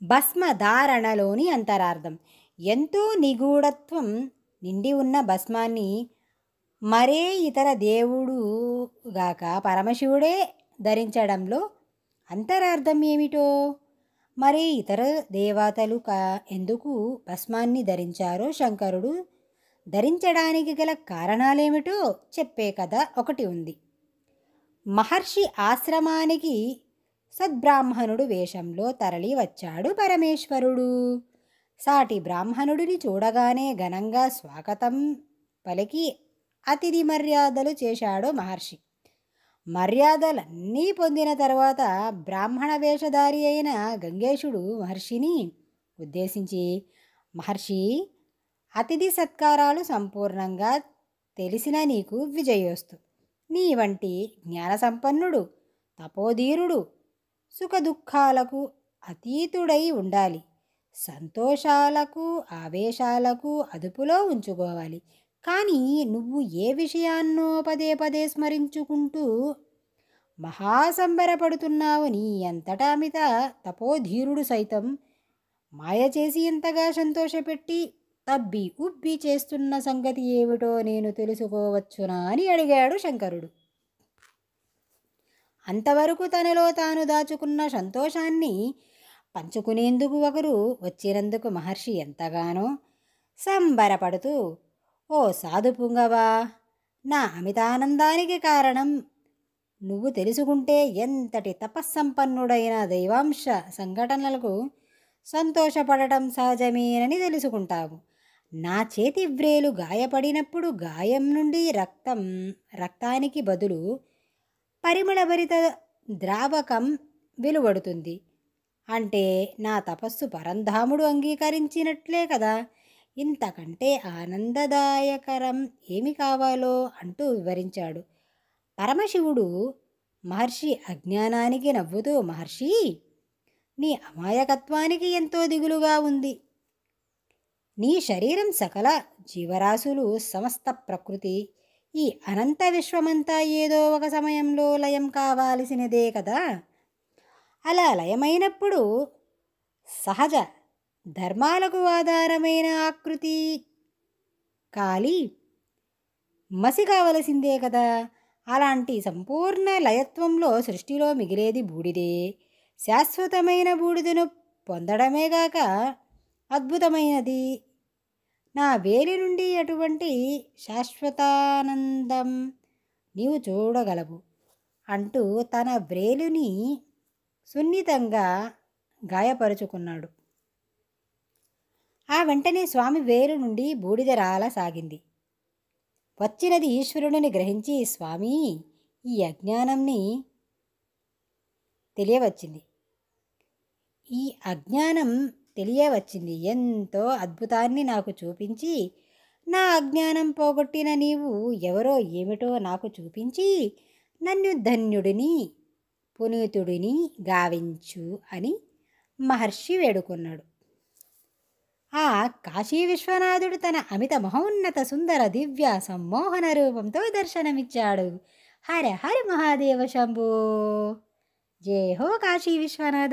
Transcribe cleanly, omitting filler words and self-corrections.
భస్మధారణలోని అంతరార్థం. ఎంతో నిగూఢత్వం నిండి ఉన్న భస్మాన్ని మరే ఇతర దేవుడుగాక పరమశివుడే ధరించడంలో అంతరార్థం ఏమిటో, మరే ఇతర దేవతలు ఎందుకు భస్మాన్ని ధరించారో శంకరుడు ధరించడానికి గల కారణాలేమిటో చెప్పే కథ ఒకటి ఉంది. మహర్షి ఆశ్రమానికి సద్బ్రాహ్మణుడు వేషంలో తరలి వచ్చాడు పరమేశ్వరుడు. సాటి బ్రాహ్మణుడిని చూడగానే ఘనంగా స్వాగతం పలికి అతిథి మర్యాదలు చేశాడు మహర్షి. మర్యాదలన్నీ పొందిన తర్వాత బ్రాహ్మణ వేషధారి అయిన గంగేశుడు మహర్షిని ఉద్దేశించి, మహర్షి, అతిథి సత్కారాలు సంపూర్ణంగా తెలిసిన నీకు విజయోస్తు. నీ వంటి జ్ఞానసంపన్నుడు, తపోధీరుడు సుఖదుఖాలకు అతీతుడై ఉండాలి. సంతోషాలకు ఆవేశాలకు అదుపులో ఉంచుకోవాలి. కానీ నువ్వు ఏ విషయాన్నో పదే పదే స్మరించుకుంటూ మహాసంబరపడుతున్నావు. నీ అంతటా మిత తపోధీరుడు సైతం మాయ చేసి ఎంతగా సంతోషపెట్టి తబ్బి ఉబ్బి చేస్తున్న సంగతి ఏమిటో నేను తెలుసుకోవచ్చునా అని అడిగాడు శంకరుడు. అంతవరకు తనలో తాను దాచుకున్న సంతోషాన్ని పంచుకునేందుకు ఒకరు వచ్చినందుకు మహర్షి ఎంతగానో సంబరపడుతూ, ఓ సాధు పుంగవా, నా అమితానందానికి కారణం నువ్వు తెలుసుకుంటే ఎంతటి తపస్సంపన్నుడైన దైవాంశ సంఘటనలకు సంతోషపడటం సహజమేనని తెలుసుకుంటావు. నా చేతి వ్రేలు గాయపడినప్పుడు గాయం నుండి రక్తానికి బదులు పరిమళభరిత ద్రావకం వెలువడుతుంది. అంటే నా తపస్సు పరంధాముడు అంగీకరించినట్లే కదా. ఇంతకంటే ఆనందదాయకరం ఏమి కావాలో అంటూ వివరించాడు. పరమశివుడు మహర్షి అజ్ఞానానికి నవ్వుతూ, మహర్షి, నీ అమాయకత్వానికి ఎంతో దిగులుగా ఉంది. నీ శరీరం సకల జీవరాశులు సమస్త ప్రకృతి ఈ అనంత విశ్వమంతా ఏదో ఒక సమయంలో లయం కావాల్సినదే కదా. అలా లయమైనప్పుడు సహజ ధర్మాలకు ఆధారమైన ఆకృతి కాలి మసి కావలసిందే కదా. అలాంటి సంపూర్ణ లయత్వంలో సృష్టిలో మిగిలేది బూడిదే. శాశ్వతమైన బూడిదను పొందడమేగాక అద్భుతమైనది నా వేలి నుండి అటువంటి శాశ్వతానందం నీవు చూడగలవు అంటూ తన వ్రేలుని సున్నితంగా గాయపరుచుకున్నాడు. ఆ వెంటనే స్వామి వేలు నుండి బూడిద రాలసాగింది. వచ్చినది ఈశ్వరుడిని గ్రహించి, స్వామి, ఈ అజ్ఞానం తెలియవచ్చింది. ఎంతో అద్భుతాన్ని నాకు చూపించి నా అజ్ఞానం పోగొట్టిన నీవు ఎవరో ఏమిటో నాకు చూపించి నన్ను ధన్యుడిని పునీతుడిని గావించు అని మహర్షి వేడుకున్నాడు. ఆ కాశీ విశ్వనాథుడు తన అమిత మహోన్నత సుందర దివ్య సమ్మోహన రూపంతో దర్శనమిచ్చాడు. హర హర మహాదేవ శంభో. జయ హో కాశీ విశ్వనాథ.